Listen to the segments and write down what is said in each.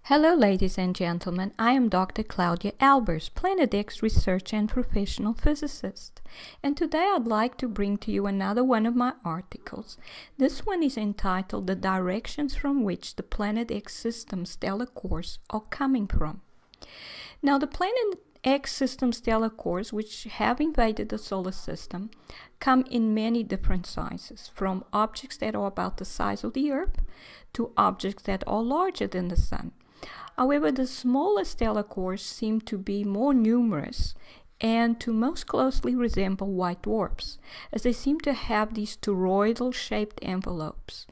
Hello, ladies and gentlemen. I am Dr. Claudia Albers, Planet X researcher and professional physicist. And today I'd like to bring to you another one of my articles. This one is entitled The Directions from Which the Planet X System Stellar Cores Are Coming From. Now, the Planet X system stellar cores, which have invaded the solar system, come in many different sizes, from objects that are about the size of the Earth to objects that are larger than the Sun. However, the smaller stellar cores seem to be more numerous and to most closely resemble white dwarfs, as they seem to have these toroidal-shaped envelopes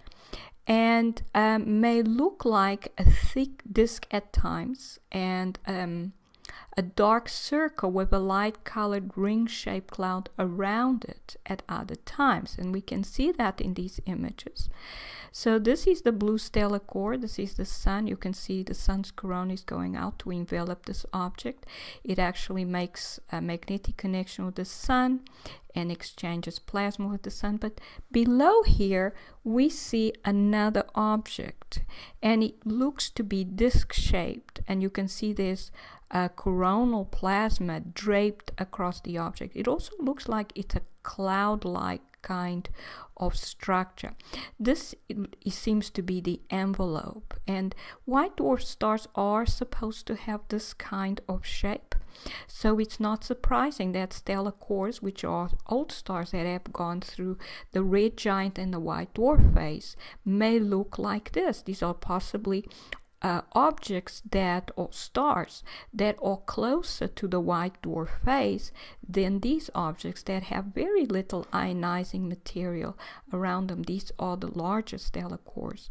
and may look like a thick disk at times and a dark circle with a light-colored ring-shaped cloud around it at other times, and we can see that in these images. So this is the blue stellar core. This is the Sun. You can see the Sun's corona is going out to envelop this object. It actually makes a magnetic connection with the Sun and exchanges plasma with the Sun. But below here, we see another object, and it looks to be disc-shaped, and you can see there's coronal plasma draped across the object. It also looks like it's a cloud-like kind of structure. This it seems to be the envelope, and white dwarf stars are supposed to have this kind of shape. So it's not surprising that stellar cores, which are old stars that have gone through the red giant and the white dwarf phase, may look like this. These are possibly objects that or stars that are closer to the white dwarf phase than these objects that have very little ionizing material around them. These are the larger stellar cores,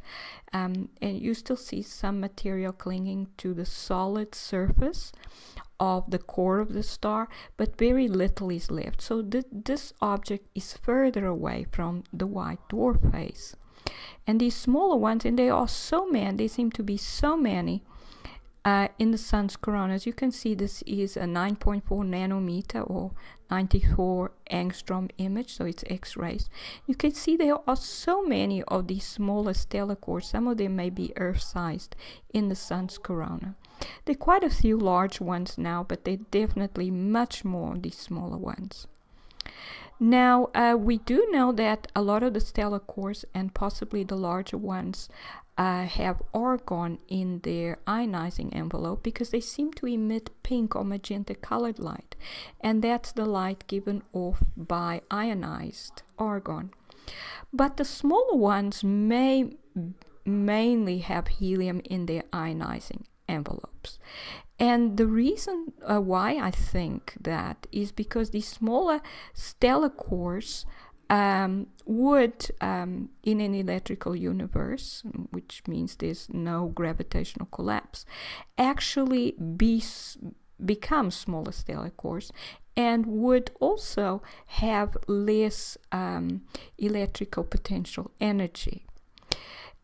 and you still see some material clinging to the solid surface of the core of the star, but very little is left. So this object is further away from the white dwarf phase. And these smaller ones, and there are so many, there seem to be so many in the Sun's corona. As you can see, this is a 9.4 nanometer or 94 angstrom image, so it's X-rays. You can see there are so many of these smaller stellar cores. Some of them may be Earth-sized in the Sun's corona. There are quite a few large ones now, but there are definitely much more of these smaller ones. Now, we do know that a lot of the stellar cores, and possibly the larger ones, have argon in their ionizing envelope because they seem to emit pink or magenta colored light, and that's the light given off by ionized argon. But the smaller ones may mainly have helium in their ionizing envelopes. And the reason why I think that is because these smaller stellar cores would, in an electrical universe, which means there's no gravitational collapse, actually become smaller stellar cores and would also have less electrical potential energy.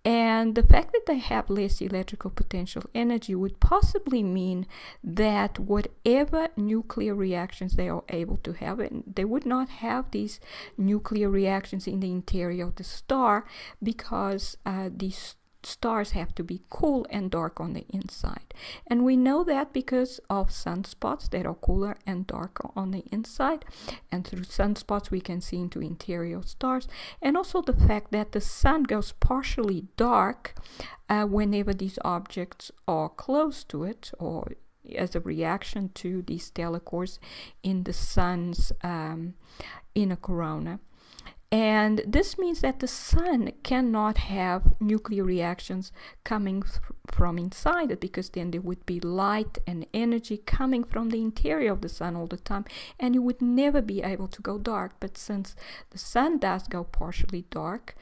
And the fact that they have less electrical potential energy would possibly mean that whatever nuclear reactions they are able to have, and they would not have these nuclear reactions in the interior of the star because these stars have to be cool and dark on the inside. And we know that because of sunspots that are cooler and darker on the inside. And through sunspots we can see into interior stars. And also the fact that the Sun goes partially dark whenever these objects are close to it, or as a reaction to these stellar cores in the Sun's inner corona. And this means that the Sun cannot have nuclear reactions coming from inside it, because then there would be light and energy coming from the interior of the Sun all the time, and you would never be able to go dark. But since the Sun does go partially dark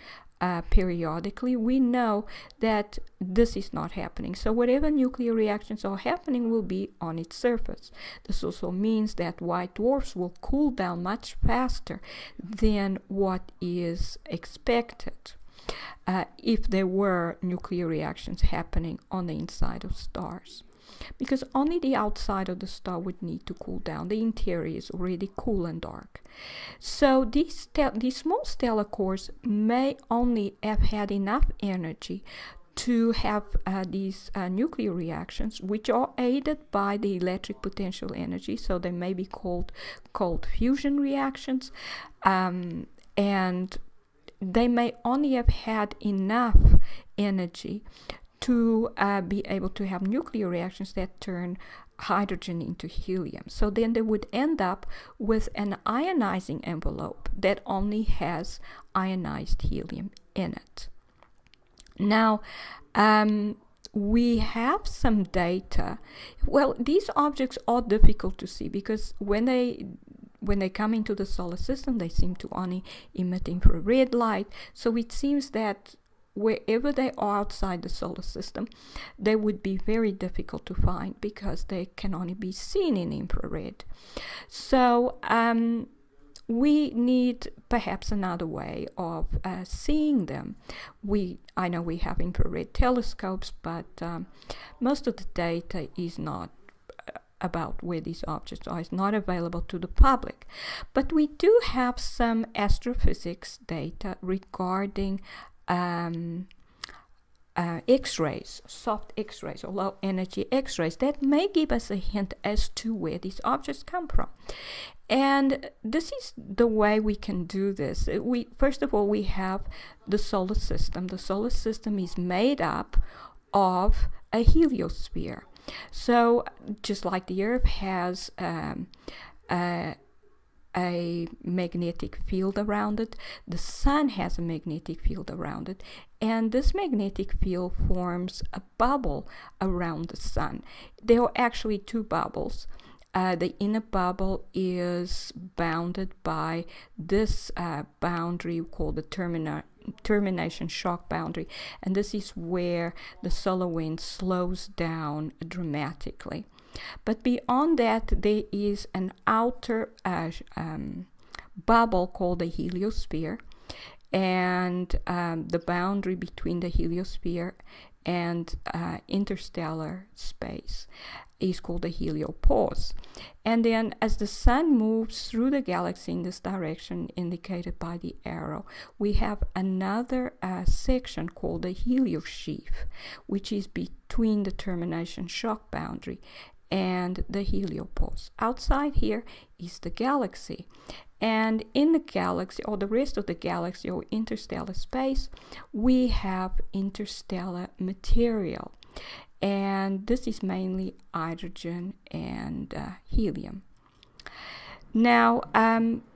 periodically, we know that this is not happening. So whatever nuclear reactions are happening will be on its surface. This also means that white dwarfs will cool down much faster than what is expected if there were nuclear reactions happening on the inside of stars. Because only the outside of the star would need to cool down. The interior is already cool and dark. So these small stellar cores may only have had enough energy to have these nuclear reactions, which are aided by the electric potential energy. So they may be called cold fusion reactions, and they may only have had enough energy to be able to have nuclear reactions that turn hydrogen into helium. So then they would end up with an ionizing envelope that only has ionized helium in it. Now, we have some data. Well, these objects are difficult to see because when they come into the solar system, they seem to only emit infrared light. So it seems that wherever they are outside the solar system, they would be very difficult to find because they can only be seen in infrared. So we need perhaps another way of seeing them. I know we have infrared telescopes, but most of the data is not about where these objects are. It's not available to the public. But we do have some astrophysics data regarding X-rays, soft X-rays or low energy X-rays that may give us a hint as to where these objects come from. And this is the way we can do this. First of all, we have the solar system. The solar system is made up of a heliosphere. So just like the Earth has a magnetic field around it, the sun has a magnetic field around it, and this magnetic field forms a bubble around the sun. There are actually two bubbles. The inner bubble is bounded by this boundary called the termination shock boundary, and this is where the solar wind slows down dramatically. But beyond that, there is an outer bubble called the heliosphere, and the boundary between the heliosphere and interstellar space is called the heliopause. And then as the sun moves through the galaxy in this direction indicated by the arrow, we have another section called the heliosheath, which is between the termination shock boundary and the heliopause. Outside here is the galaxy. And in the galaxy, or the rest of the galaxy, or interstellar space, we have interstellar material. And this is mainly hydrogen and helium. Now,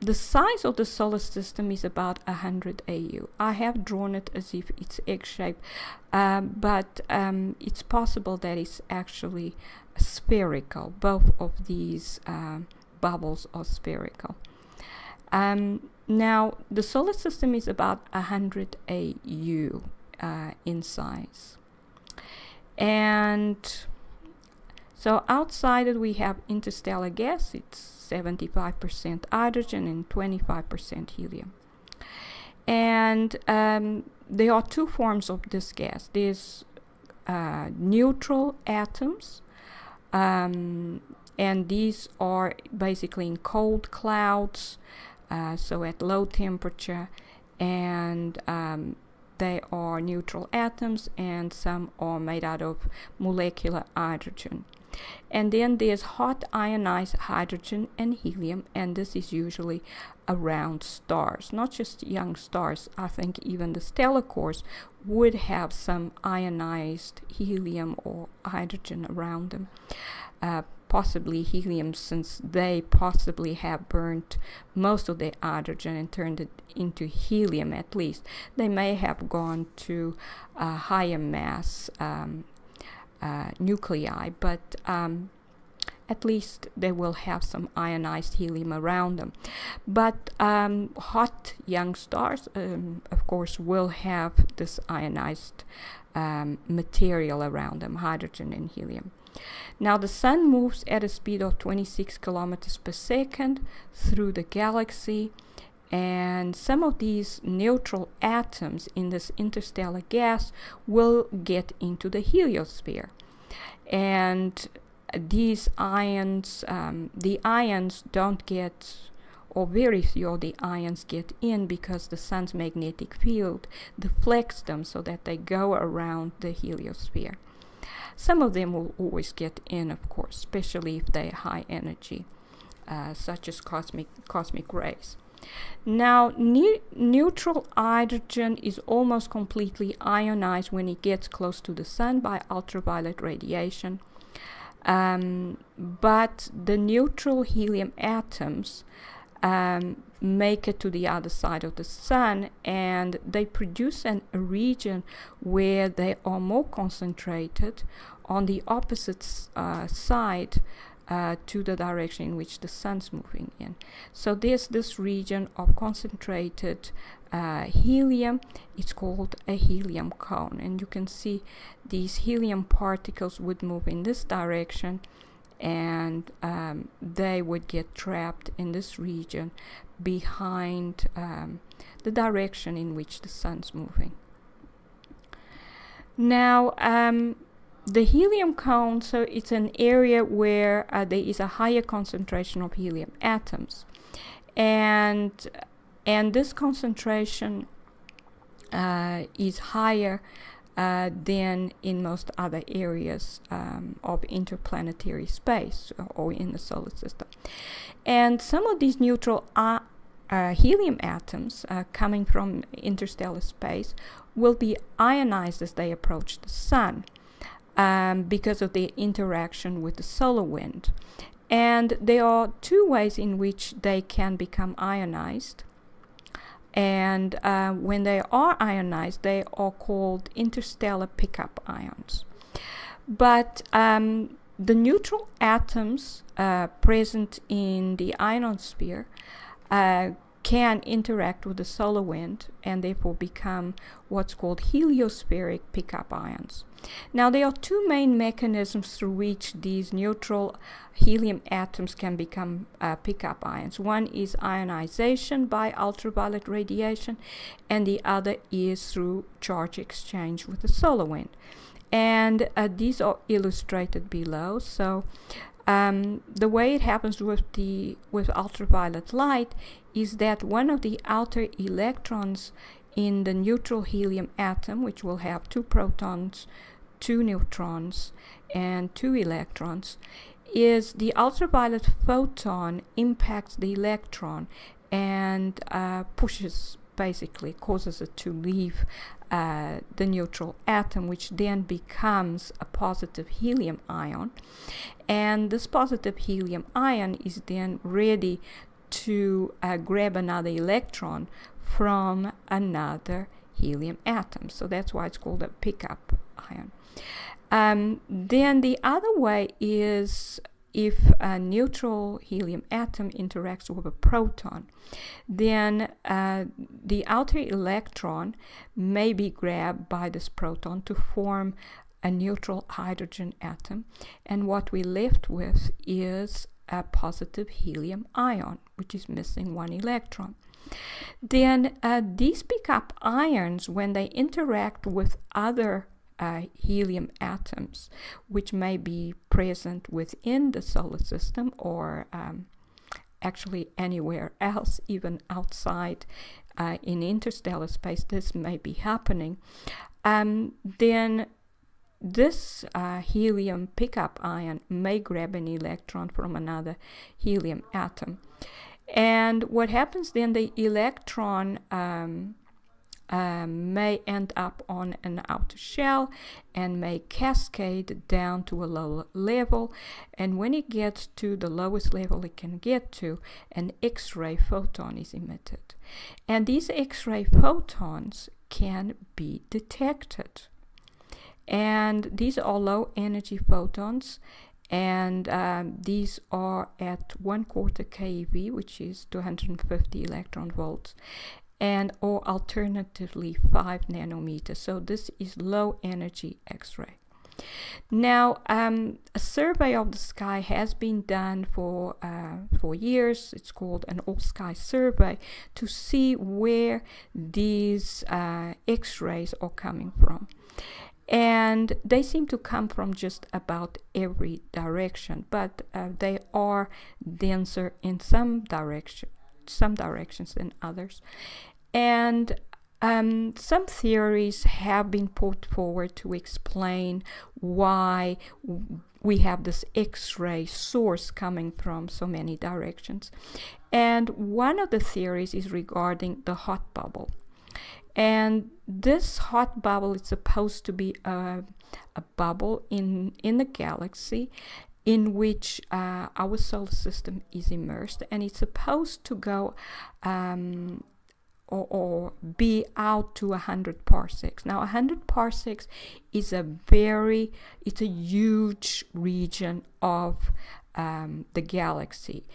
the size of the solar system is about 100 AU. I have drawn it as if it's egg-shaped, but it's possible that it's actually spherical. Both of these bubbles are spherical. Now, the solar system is about 100 AU in size. And so outside it we have interstellar gas. It's 75% hydrogen and 25% helium. And there are two forms of this gas. There's neutral atoms, and these are basically in cold clouds, so at low temperature, and they are neutral atoms, and some are made out of molecular hydrogen. And then there's hot ionized hydrogen and helium, and this is usually around stars, not just young stars. I think even the stellar cores would have some ionized helium or hydrogen around them. Possibly helium, since they possibly have burnt most of their hydrogen and turned it into helium at least. They may have gone to higher mass nuclei, but at least they will have some ionized helium around them. But hot young stars, of course, will have this ionized material around them, hydrogen and helium. Now the sun moves at a speed of 26 kilometers per second through the galaxy, and some of these neutral atoms in this interstellar gas will get into the heliosphere. And these ions, the ions don't get, or very few of the ions get in because the sun's magnetic field deflects them so that they go around the heliosphere. Some of them will always get in, of course, especially if they're high energy, such as cosmic rays. Now, neutral hydrogen is almost completely ionized when it gets close to the sun by ultraviolet radiation. But the neutral helium atoms make it to the other side of the sun, and they produce a region where they are more concentrated on the opposite side to the direction in which the sun's moving in. So there's this region of concentrated helium. It's called a helium cone, and you can see these helium particles would move in this direction, and they would get trapped in this region behind the direction in which the sun's moving. Now, the helium cone, so it's an area where there is a higher concentration of helium atoms, and this concentration is higher than in most other areas of interplanetary space or in the solar system. And some of these neutral helium atoms coming from interstellar space will be ionized as they approach the sun because of their interaction with the solar wind. And there are two ways in which they can become ionized. And when they are ionized, they are called interstellar pickup ions. But the neutral atoms present in the ionosphere can interact with the solar wind and therefore become what's called heliospheric pickup ions. Now, there are two main mechanisms through which these neutral helium atoms can become pickup ions. One is ionization by ultraviolet radiation, and the other is through charge exchange with the solar wind. And these are illustrated below. So the way it happens with ultraviolet light is that one of the outer electrons in the neutral helium atom, which will have 2 protons, 2 neutrons, and 2 electrons, is the ultraviolet photon impacts the electron and causes it to leave the neutral atom, which then becomes a positive helium ion. And this positive helium ion is then ready to grab another electron from another helium atom. So that's why it's called a pickup ion. Then the other way is if a neutral helium atom interacts with a proton, then the outer electron may be grabbed by this proton to form a neutral hydrogen atom, and what we're left with is a positive helium ion, which is missing 1 electron. Then these pickup ions, when they interact with other helium atoms, which may be present within the solar system or actually anywhere else, even outside in interstellar space, this may be happening, then this helium pickup ion may grab an electron from another helium atom. And what happens then, the electron may end up on an outer shell and may cascade down to a lower level, and when it gets to the lowest level it can get to, an X-ray photon is emitted, and these X-ray photons can be detected, and these are low energy photons, and these are at 1/4 keV, which is 250 electron volts, and or alternatively 5 nanometers. So this is low energy X-ray. Now, a survey of the sky has been done for years. It's called an all-sky survey to see where these X-rays are coming from. And they seem to come from just about every direction, but they are denser in some some directions than others. And some theories have been put forward to explain why we have this X-ray source coming from so many directions. And one of the theories is regarding the hot bubble. And this hot bubble is supposed to be a bubble in the galaxy in which our solar system is immersed, and it's supposed to go or be out to 100 parsecs. Now 100 parsecs is it's a huge region of the galaxy.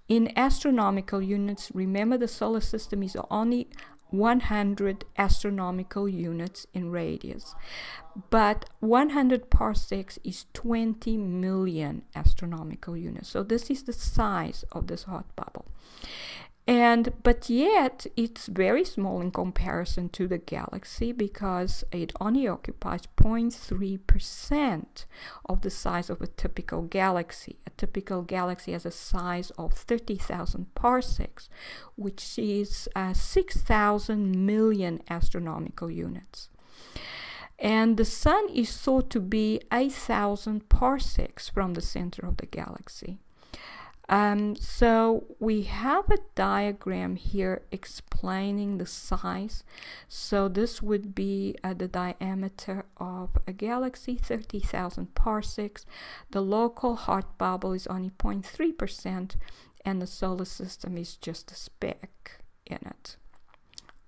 In astronomical units, remember the solar system is only 100 astronomical units in radius, but 100 parsecs is 20 million astronomical units. So this is the size of this hot bubble. But yet it's very small in comparison to the galaxy, because it only occupies 0.3% of the size of a typical galaxy. A typical galaxy has a size of 30,000 parsecs, which is 6,000 million astronomical units. And the sun is thought to be 8,000 parsecs from the center of the galaxy. So we have a diagram here explaining the size. So this would be the diameter of a galaxy, 30,000 parsecs. The local hot bubble is only 0.3%, and the solar system is just a speck in it.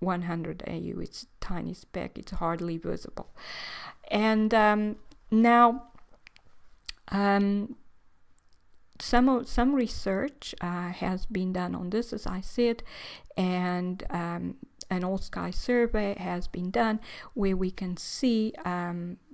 100 AU, it's a tiny speck, it's hardly visible. And now some research has been done on this, as I said, and an all-sky survey has been done where we can see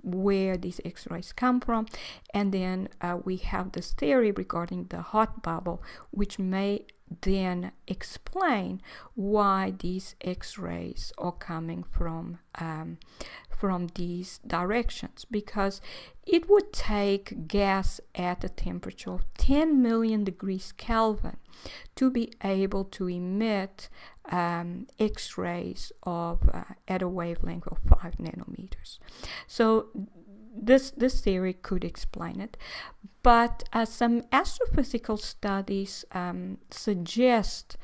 where these X-rays come from, and then we have this theory regarding the hot bubble, which may then explain why these X-rays are coming from these directions, because it would take gas at a temperature of 10 million degrees Kelvin to be able to emit X-rays at a wavelength of 5 nanometers. So this theory could explain it, but some astrophysical studies suggest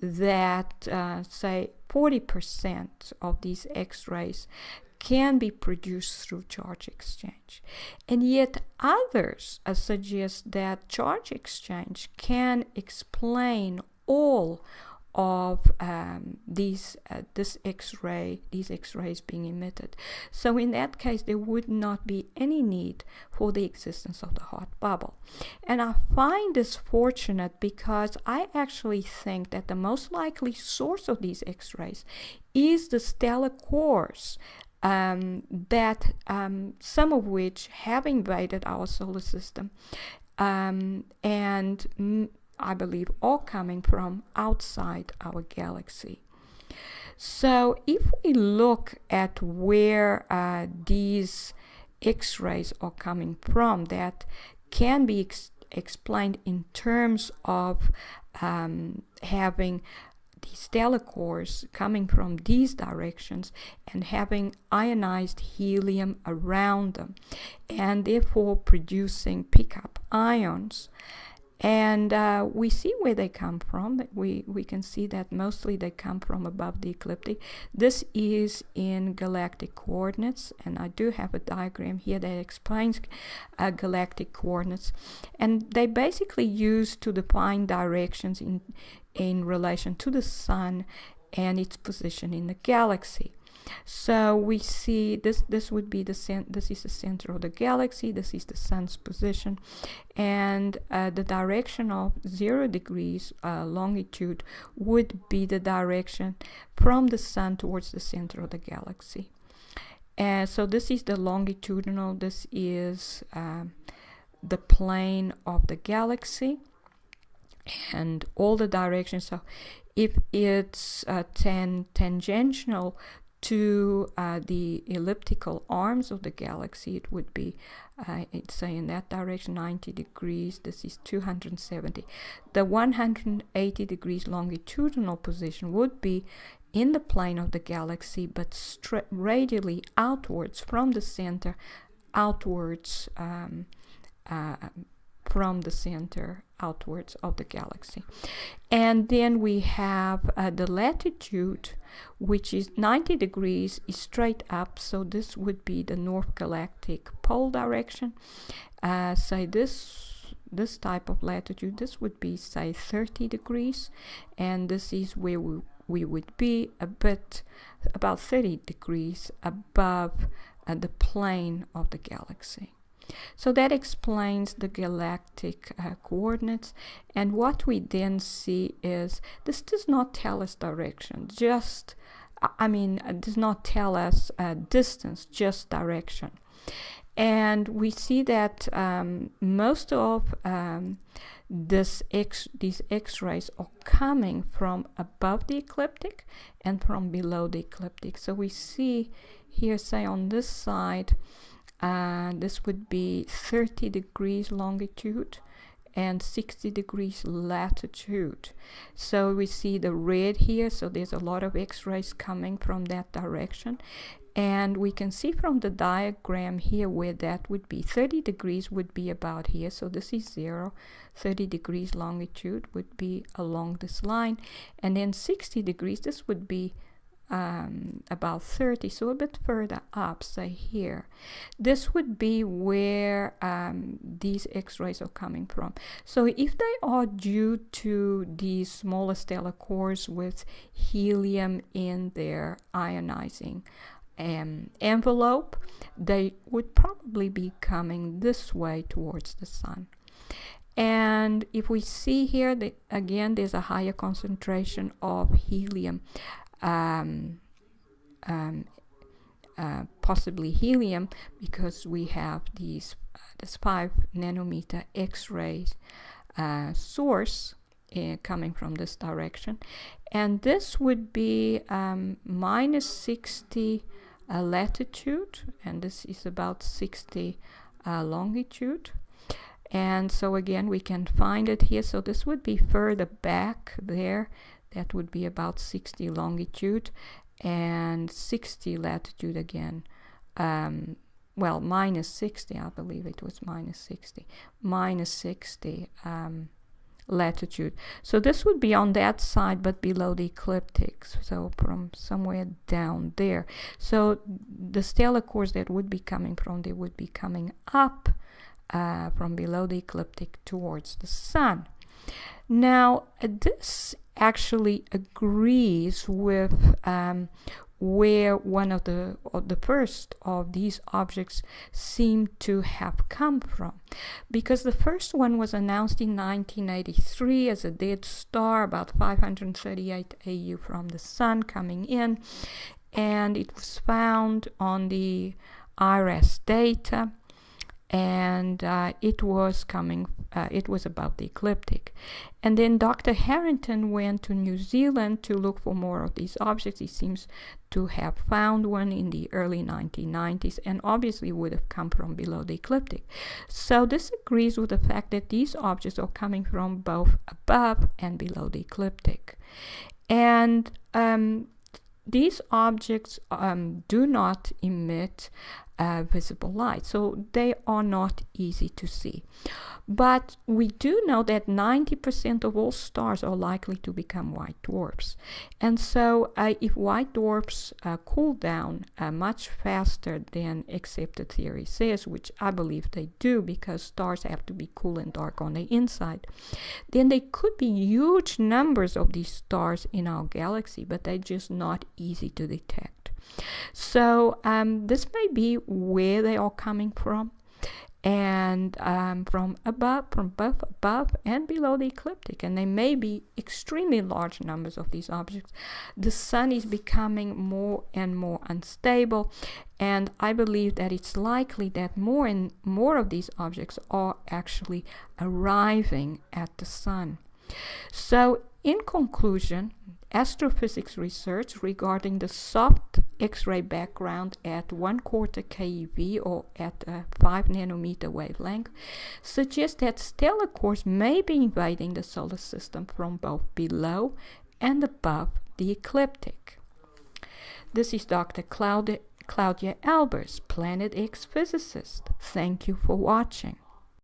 that say 40% of these X-rays can be produced through charge exchange, and yet others suggest that charge exchange can explain all of these X-rays being emitted. So in that case, there would not be any need for the existence of the hot bubble. And I find this fortunate because I actually think that the most likely source of these X-rays is the stellar cores, that some of which have invaded our solar system, and I believe all coming from outside our galaxy. So if we look at where these X-rays are coming from, that can be explained in terms of having the stellar cores coming from these directions and having ionized helium around them, and therefore producing pickup ions. And we see where they come from. We can see that mostly they come from above the ecliptic. This is in galactic coordinates, and I do have a diagram here that explains galactic coordinates. And they basically used to define directions in relation to the sun and its position in the galaxy. So we see this would be this is the center of the galaxy, this is the sun's position, and the direction of 0 degrees longitude would be the direction from the sun towards the center of the galaxy. And so this is the longitudinal, this is the plane of the galaxy, and all the directions. So if it's tangential to the elliptical arms of the galaxy, it would be, it's say in that direction, 90 degrees. This is 270. The 180 degrees longitudinal position would be in the plane of the galaxy, but radially outwards from the center, outwards from the center outwards of the galaxy. And then we have the latitude, which is 90 degrees, is straight up, so this would be the North Galactic Pole direction. Say this type of latitude, this would be, say, 30 degrees, and this is where we would be about 30 degrees above the plane of the galaxy. So that explains the galactic coordinates, and what we then see is this does not tell us direction, does not tell us distance, just direction. And we see that most of these X-rays are coming from above the ecliptic and from below the ecliptic. So we see here, say on this side, this would be 30 degrees longitude and 60 degrees latitude. So we see the red here, so there's a lot of X-rays coming from that direction. And we can see from the diagram here where that would be 30 degrees would be about here. So this is 0. 30 degrees longitude would be along this line. And then 60 degrees, this would be about 30, so a bit further up, say here. This would be where these X-rays are coming from. So if they are due to these smaller stellar cores with helium in their ionizing envelope, they would probably be coming this way towards the sun. And if we see here that again there's a higher concentration of helium, possibly helium, because we have this 5 nanometer X-rays source coming from this direction, and this would be minus 60 latitude, and this is about 60 longitude. And so again we can find it here, so this would be further back there. That would be about 60 longitude and 60 latitude again. Well, minus 60, I believe it was minus 60. Minus 60 latitude. So this would be on that side, but below the ecliptic. So from somewhere down there. So the stellar cores that would be coming from, they would be coming up from below the ecliptic towards the sun. Now, this actually agrees with where one of the first of these objects seem to have come from, because the first one was announced in 1983 as a dead star about 538 AU from the sun coming in, and it was found on the IRAS data, and it was above the ecliptic. And then Dr. Harrington went to New Zealand to look for more of these objects. He seems to have found one in the early 1990s, and obviously would have come from below the ecliptic. So this agrees with the fact that these objects are coming from both above and below the ecliptic. And these objects do not emit visible light, so they are not easy to see. But we do know that 90% of all stars are likely to become white dwarfs. And so if white dwarfs cool down much faster than accepted theory says, which I believe they do because stars have to be cool and dark on the inside, then there could be huge numbers of these stars in our galaxy, but they're just not easy to detect. So this may be where they are coming from, and from both above and below the ecliptic, and there may be extremely large numbers of these objects. The sun is becoming more and more unstable, and I believe that it's likely that more and more of these objects are actually arriving at the sun. So in conclusion, astrophysics research regarding the soft X-ray background at 1/4 keV or at a 5 nanometer wavelength suggests that stellar cores may be invading the solar system from both below and above the ecliptic. This is Dr. Claudia Albers, Planet X physicist. Thank you for watching.